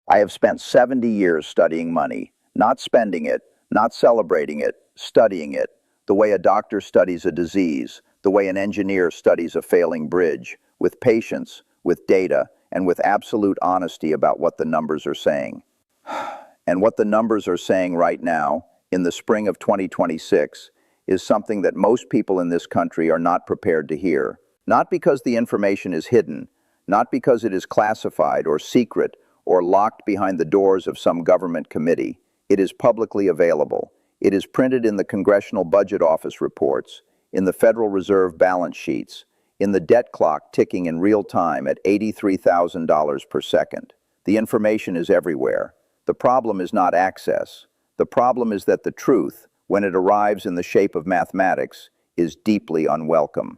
I have spent 70 years studying money, not spending it, not celebrating it, studying it, the way a doctor studies a disease, the way an engineer studies a failing bridge, with patience, with data, and with absolute honesty about what the numbers are saying. And what the numbers are saying right now, in the spring of 2026, is something that most people in this country are not prepared to hear. Not because the information is hidden, not because it is classified or secret or locked behind the doors of some government committee. It is publicly available. It is printed in the Congressional Budget Office reports, in the Federal Reserve balance sheets, in the debt clock ticking in real time at $83,000 per second. The information is everywhere. The problem is not access. The problem is that the truth, when it arrives in the shape of mathematics, is deeply unwelcome.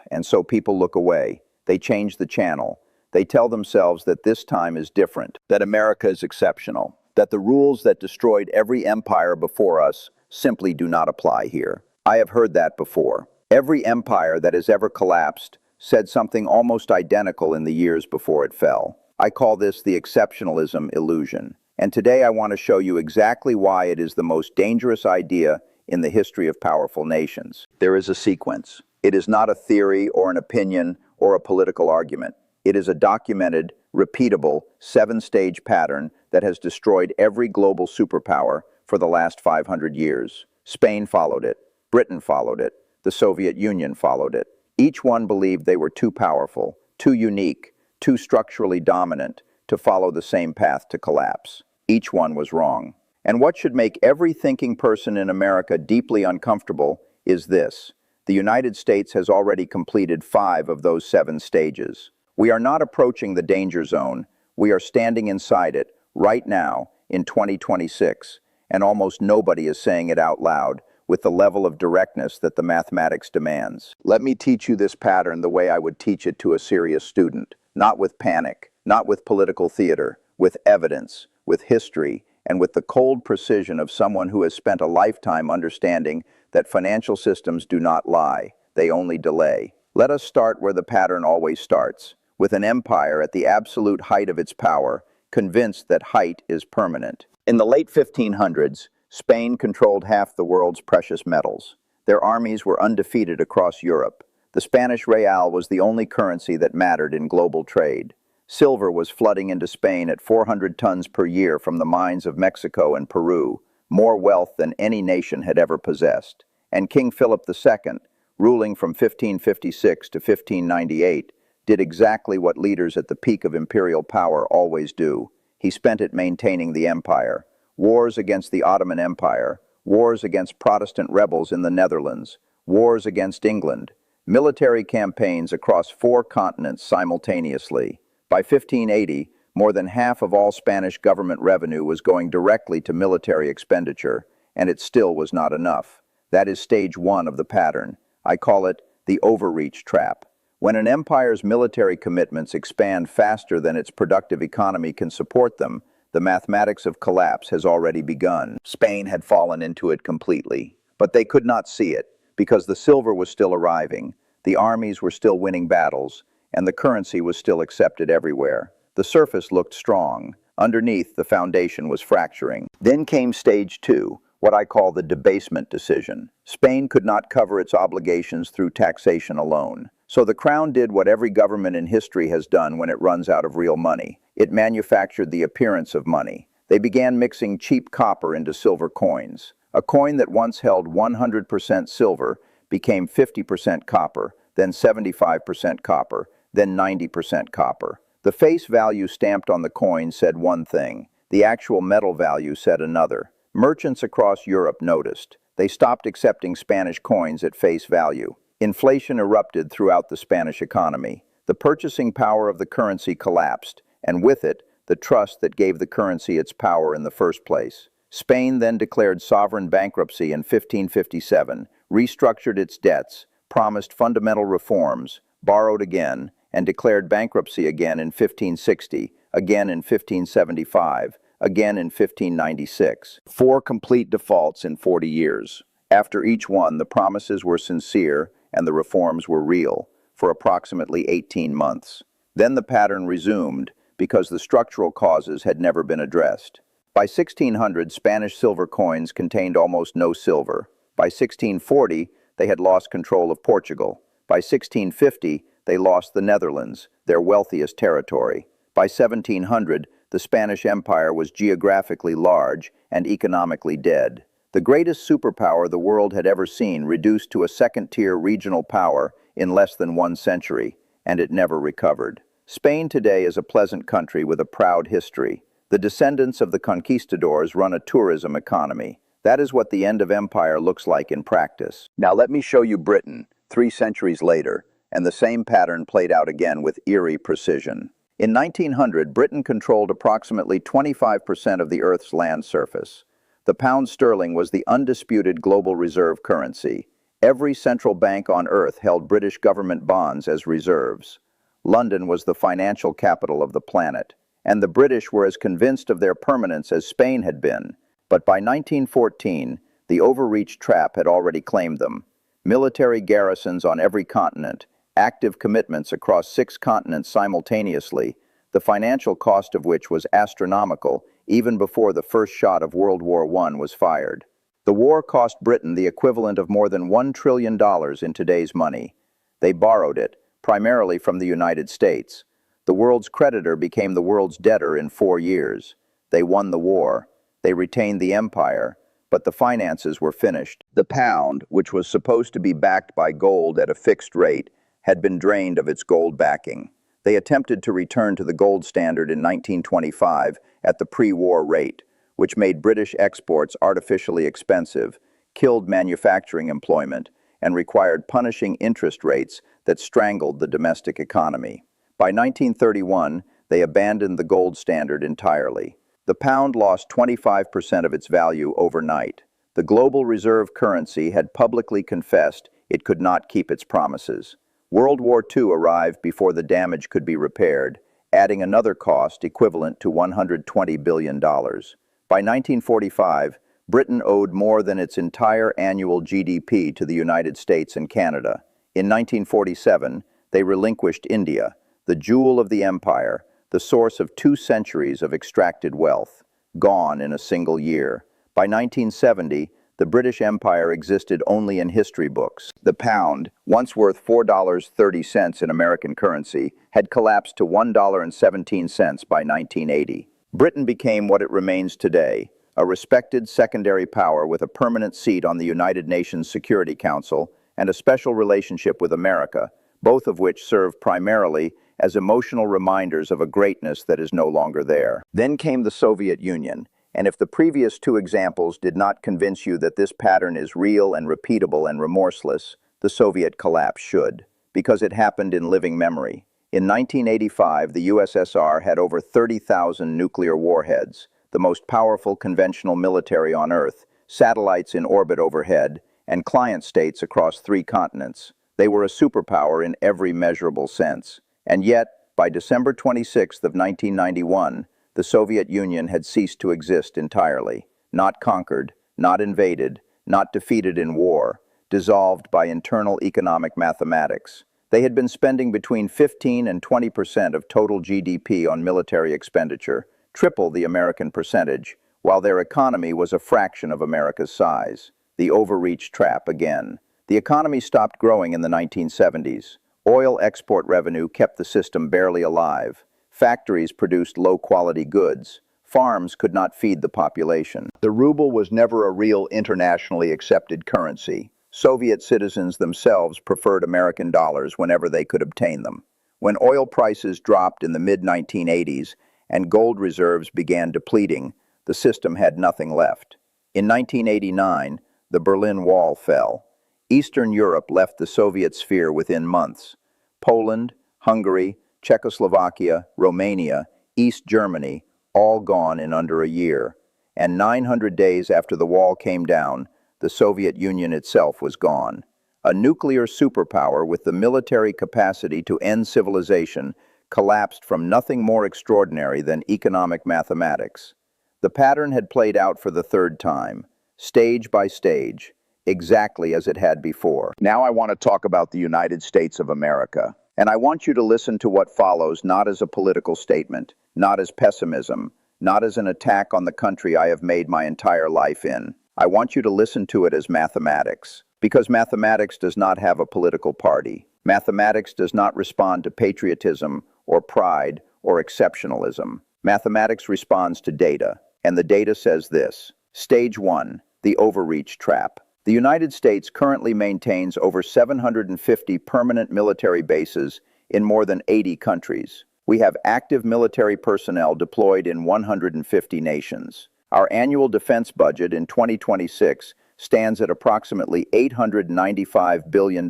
And so people look away. They change the channel. They tell themselves that this time is different, that America is exceptional, that the rules that destroyed every empire before us simply do not apply here. I have heard that before. Every empire that has ever collapsed said something almost identical in the years before it fell. I call this the exceptionalism illusion. And today I want to show you exactly why it is the most dangerous idea in the history of powerful nations. There is a sequence. It is not a theory or an opinion or a political argument. It is a documented, repeatable, seven-stage pattern that has destroyed every global superpower for the last 500 years. Spain followed it. Britain followed it. The Soviet Union followed it. Each one believed they were too powerful, too unique, too structurally dominant to follow the same path to collapse. Each one was wrong. And what should make every thinking person in America deeply uncomfortable is this. The United States has already completed 5 of those 7 stages. We are not approaching the danger zone. We are standing inside it right now in 2026, and almost nobody is saying it out loud with the level of directness that the mathematics demands. Let me teach you this pattern the way I would teach it to a serious student, not with panic, not with political theater, with evidence, with history, and with the cold precision of someone who has spent a lifetime understanding that financial systems do not lie, they only delay. Let us start where the pattern always starts, with an empire at the absolute height of its power, convinced that height is permanent. In the late 1500s, Spain controlled half the world's precious metals. Their armies were undefeated across Europe. The Spanish real was the only currency that mattered in global trade. Silver was flooding into Spain at 400 tons per year from the mines of Mexico and Peru, more wealth than any nation had ever possessed. And King Philip II, ruling from 1556 to 1598, did exactly what leaders at the peak of imperial power always do. He spent it maintaining the empire. Wars against the Ottoman Empire, wars against Protestant rebels in the Netherlands, wars against England, military campaigns across 4 continents simultaneously. By 1580, more than half of all Spanish government revenue was going directly to military expenditure, and it still was not enough. That is stage 1 of the pattern. I call it the overreach trap. When an empire's military commitments expand faster than its productive economy can support them, the mathematics of collapse has already begun. Spain had fallen into it completely, but they could not see it because the silver was still arriving, the armies were still winning battles, and the currency was still accepted everywhere. The surface looked strong. Underneath, the foundation was fracturing. Then came stage 2, what I call the debasement decision. Spain could not cover its obligations through taxation alone. So the crown did what every government in history has done when it runs out of real money. It manufactured the appearance of money. They began mixing cheap copper into silver coins. A coin that once held 100% silver became 50% copper, then 75% copper, then 90% copper. The face value stamped on the coin said one thing. The actual metal value said another. Merchants across Europe noticed. They stopped accepting Spanish coins at face value. Inflation erupted throughout the Spanish economy. The purchasing power of the currency collapsed, and with it, the trust that gave the currency its power in the first place. Spain then declared sovereign bankruptcy in 1557, restructured its debts, promised fundamental reforms, borrowed again, and declared bankruptcy again in 1560, again in 1575, again in 1596. 4 complete defaults in 40 years. After each one, the promises were sincere and the reforms were real, for approximately 18 months. Then the pattern resumed, because the structural causes had never been addressed. By 1600, Spanish silver coins contained almost no silver. By 1640, they had lost control of Portugal. By 1650, they lost the Netherlands, their wealthiest territory. By 1700, the Spanish Empire was geographically large and economically dead. The greatest superpower the world had ever seen reduced to a second-tier regional power in less than 1 century, and it never recovered. Spain today is a pleasant country with a proud history. The descendants of the conquistadors run a tourism economy. That is what the end of empire looks like in practice. Now let me show you Britain, 3 centuries later, and the same pattern played out again with eerie precision. In 1900, Britain controlled approximately 25% of the Earth's land surface. The pound sterling was the undisputed global reserve currency. Every central bank on Earth held British government bonds as reserves. London was the financial capital of the planet, and the British were as convinced of their permanence as Spain had been. But by 1914, the overreach trap had already claimed them. Military garrisons on every continent, active commitments across 6 continents simultaneously, the financial cost of which was astronomical even before the first shot of World War I was fired. The war cost Britain the equivalent of more than $1 trillion in today's money. They borrowed it, primarily from the United States. The world's creditor became the world's debtor in 4 years. They won the war. They retained the empire, but the finances were finished. The pound, which was supposed to be backed by gold at a fixed rate, had been drained of its gold backing. They attempted to return to the gold standard in 1925 at the pre-war rate, which made British exports artificially expensive, killed manufacturing employment, and required punishing interest rates that strangled the domestic economy. By 1931, they abandoned the gold standard entirely. The pound lost 25% of its value overnight. The global reserve currency had publicly confessed it could not keep its promises. World War II arrived before the damage could be repaired, adding another cost equivalent to $120 billion. By 1945, Britain owed more than its entire annual GDP to the United States and Canada. In 1947, they relinquished India, the jewel of the empire, the source of 2 centuries of extracted wealth, gone in a single year. By 1970, the British Empire existed only in history books. The pound, once worth $4.30 in American currency, had collapsed to $1.17 by 1980. Britain became what it remains today, a respected secondary power with a permanent seat on the United Nations Security Council and a special relationship with America, both of which serve primarily as emotional reminders of a greatness that is no longer there. Then came the Soviet Union, and if the previous 2 examples did not convince you that this pattern is real and repeatable and remorseless, the Soviet collapse should, because it happened in living memory. In 1985, the USSR had over 30,000 nuclear warheads, the most powerful conventional military on Earth, satellites in orbit overhead, and client states across 3 continents. They were a superpower in every measurable sense. And yet, by December 26th of 1991, the Soviet Union had ceased to exist entirely, not conquered, not invaded, not defeated in war, dissolved by internal economic mathematics. They had been spending between 15 and 20% of total GDP on military expenditure, triple the American percentage, while their economy was a fraction of America's size. The overreach trap again. The economy stopped growing in the 1970s. Oil export revenue kept the system barely alive. Factories produced low-quality goods. Farms could not feed the population. The ruble was never a real internationally accepted currency. Soviet citizens themselves preferred American dollars whenever they could obtain them. When oil prices dropped in the mid-1980s and gold reserves began depleting, the system had nothing left. In 1989, the Berlin Wall fell. Eastern Europe left the Soviet sphere within months. Poland, Hungary, Czechoslovakia, Romania, East Germany, all gone in under a year. And 900 days after the wall came down, the Soviet Union itself was gone. A nuclear superpower with the military capacity to end civilization collapsed from nothing more extraordinary than economic mathematics. The pattern had played out for the 3rd time, stage by stage, exactly as it had before. Now I want to talk about the United States of America. And I want you to listen to what follows not as a political statement, not as pessimism, not as an attack on the country I have made my entire life in. I want you to listen to it as mathematics, because mathematics does not have a political party. Mathematics does not respond to patriotism or pride or exceptionalism. Mathematics responds to data, and the data says this. Stage 1, the overreach trap. The United States currently maintains over 750 permanent military bases in more than 80 countries. We have active military personnel deployed in 150 nations. Our annual defense budget in 2026 stands at approximately $895 billion,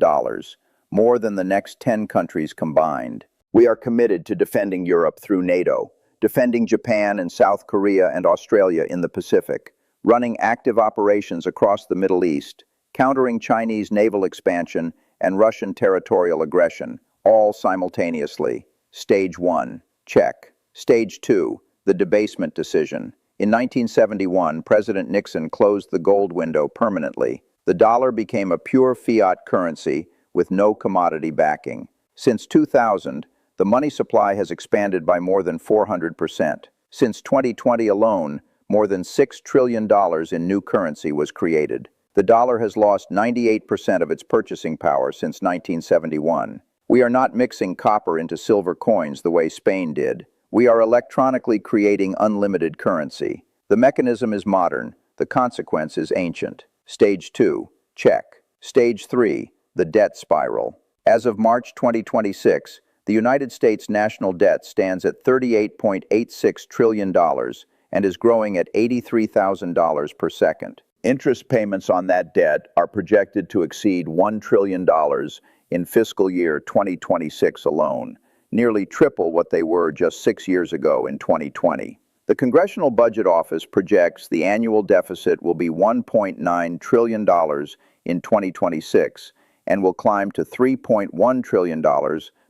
more than the next 10 countries combined. We are committed to defending Europe through NATO, defending Japan and South Korea and Australia in the Pacific, running active operations across the Middle East, countering Chinese naval expansion and Russian territorial aggression, all simultaneously. Stage 1, check. Stage 2, the debasement decision. In 1971, President Nixon closed the gold window permanently. The dollar became a pure fiat currency with no commodity backing. Since 2000, the money supply has expanded by more than 400%. Since 2020 alone, more than $6 trillion in new currency was created. The dollar has lost 98% of its purchasing power since 1971. We are not mixing copper into silver coins the way Spain did. We are electronically creating unlimited currency. The mechanism is modern. The consequence is ancient. Stage 2, check. Stage 3, the debt spiral. As of March 2026, the United States national debt stands at $38.86 trillion and is growing at $83,000 per second. Interest payments on that debt are projected to exceed $1 trillion in fiscal year 2026 alone, nearly triple what they were just 6 years ago in 2020. The Congressional Budget Office projects the annual deficit will be $1.9 trillion in 2026 and will climb to $3.1 trillion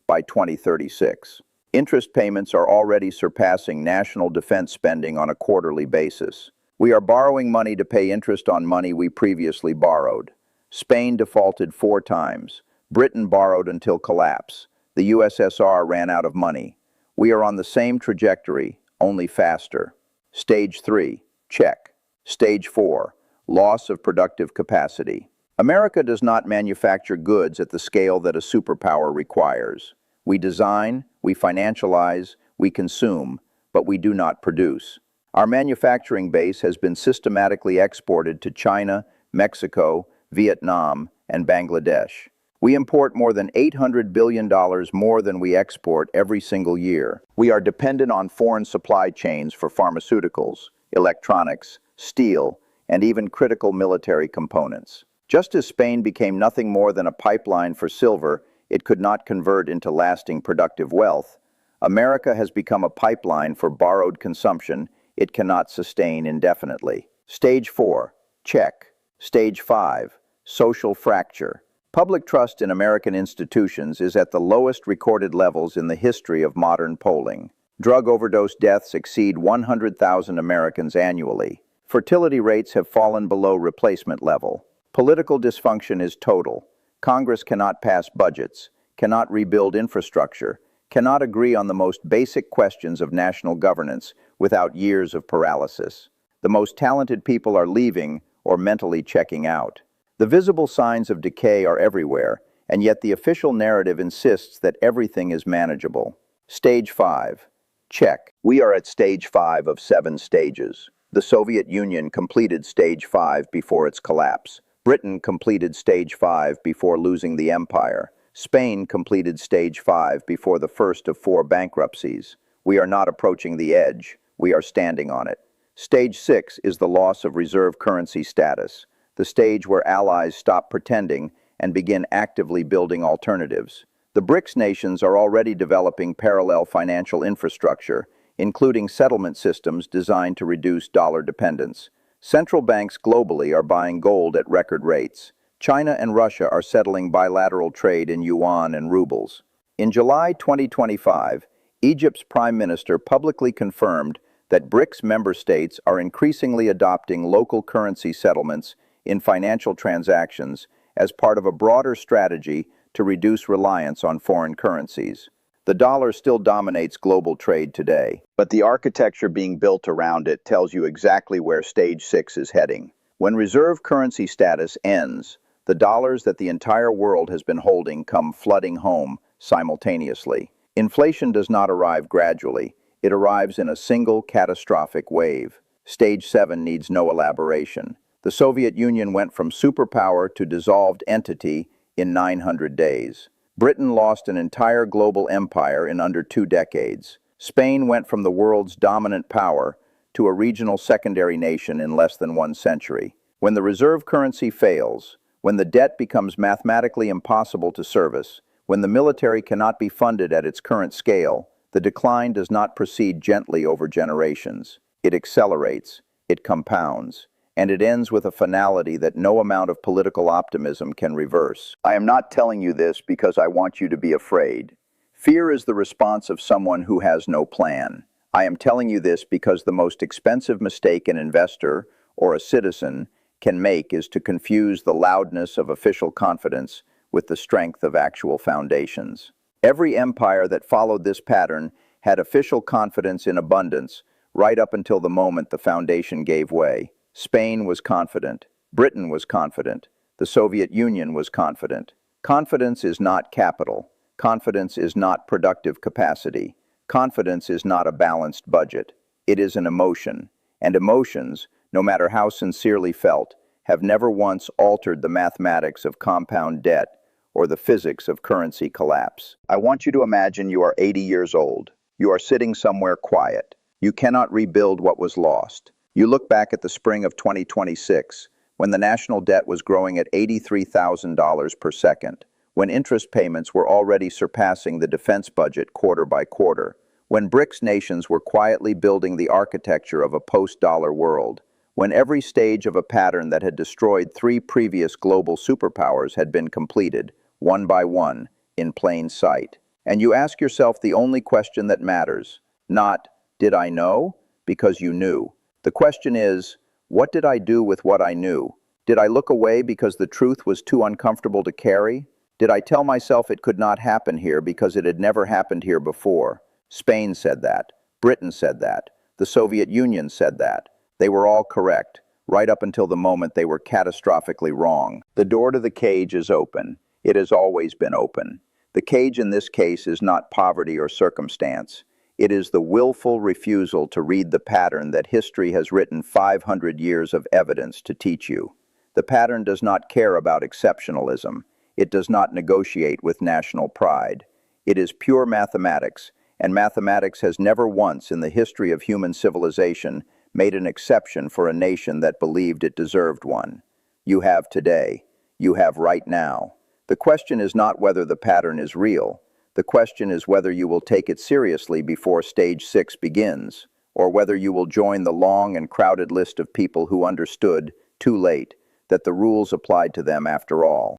by 2036. Interest payments are already surpassing national defense spending on a quarterly basis. We are borrowing money to pay interest on money we previously borrowed. Spain defaulted 4 times. Britain borrowed until collapse. The USSR ran out of money. We are on the same trajectory, only faster. Stage 3, check. Stage 4, loss of productive capacity. America does not manufacture goods at the scale that a superpower requires. We design, we financialize, we consume, but we do not produce. Our manufacturing base has been systematically exported to China, Mexico, Vietnam, and Bangladesh. We import more than $800 billion more than we export every single year. We are dependent on foreign supply chains for pharmaceuticals, electronics, steel, and even critical military components. Just as Spain became nothing more than a pipeline for silver it could not convert into lasting productive wealth, America has become a pipeline for borrowed consumption it cannot sustain indefinitely. Stage 4, check. Stage 5, social fracture. Public trust in American institutions is at the lowest recorded levels in the history of modern polling. Drug overdose deaths exceed 100,000 Americans annually. Fertility rates have fallen below replacement level. Political dysfunction is total. Congress cannot pass budgets, cannot rebuild infrastructure, cannot agree on the most basic questions of national governance without years of paralysis. The most talented people are leaving or mentally checking out. The visible signs of decay are everywhere, and yet the official narrative insists that everything is manageable. Stage 5, check. We are at stage 5 of 7 stages. The Soviet Union completed stage 5 before its collapse. Britain completed stage 5 before losing the empire. Spain completed stage 5 before the first of 4 bankruptcies. We are not approaching the edge. We are standing on it. Stage 6 is the loss of reserve currency status, the stage where allies stop pretending and begin actively building alternatives. The BRICS nations are already developing parallel financial infrastructure, including settlement systems designed to reduce dollar dependence. Central banks globally are buying gold at record rates. China and Russia are settling bilateral trade in yuan and rubles. In July 2025, Egypt's prime minister publicly confirmed that BRICS member states are increasingly adopting local currency settlements in financial transactions as part of a broader strategy to reduce reliance on foreign currencies. The dollar still dominates global trade today, but the architecture being built around it tells you exactly where Stage 6 is heading. When reserve currency status ends, the dollars that the entire world has been holding come flooding home simultaneously. Inflation does not arrive gradually. It arrives in a single catastrophic wave. Stage 7 needs no elaboration. The Soviet Union went from superpower to dissolved entity in 900 days. Britain lost an entire global empire in under 2 decades. Spain went from the world's dominant power to a regional secondary nation in less than 1 century. When the reserve currency fails, when the debt becomes mathematically impossible to service, when the military cannot be funded at its current scale, the decline does not proceed gently over generations. It accelerates, it compounds, and it ends with a finality that no amount of political optimism can reverse. I am not telling you this because I want you to be afraid. Fear is the response of someone who has no plan. I am telling you this because the most expensive mistake an investor or a citizen can make is to confuse the loudness of official confidence with the strength of actual foundations. Every empire that followed this pattern had official confidence in abundance right up until the moment the foundation gave way. Spain was confident. Britain was confident. The Soviet Union was confident. Confidence is not capital. Confidence is not productive capacity. Confidence is not a balanced budget. It is an emotion. And emotions, no matter how sincerely felt, have never once altered the mathematics of compound debt or the physics of currency collapse. I want you to imagine you are 80 years old. You are sitting somewhere quiet. You cannot rebuild what was lost. You look back at the spring of 2026, when the national debt was growing at $83,000 per second, when interest payments were already surpassing the defense budget quarter by quarter, when BRICS nations were quietly building the architecture of a post-dollar world, when every stage of a pattern that had destroyed 3 previous global superpowers had been completed, one by one, in plain sight. And you ask yourself the only question that matters, not, did I know? Because you knew. The question is, what did I do with what I knew? Did I look away because the truth was too uncomfortable to carry? Did I tell myself it could not happen here because it had never happened here before? Spain said that. Britain said that. The Soviet Union said that. They were all correct, right up until the moment they were catastrophically wrong. The door to the cage is open. It has always been open. The cage in this case is not poverty or circumstance. It is the willful refusal to read the pattern that history has written 500 years of evidence to teach you. The pattern does not care about exceptionalism. It does not negotiate with national pride. It is pure mathematics, and mathematics has never once in the history of human civilization made an exception for a nation that believed it deserved one. You have today. You have right now. The question is not whether the pattern is real. The question is whether you will take it seriously before Stage 6 begins, or whether you will join the long and crowded list of people who understood, too late, that the rules applied to them after all.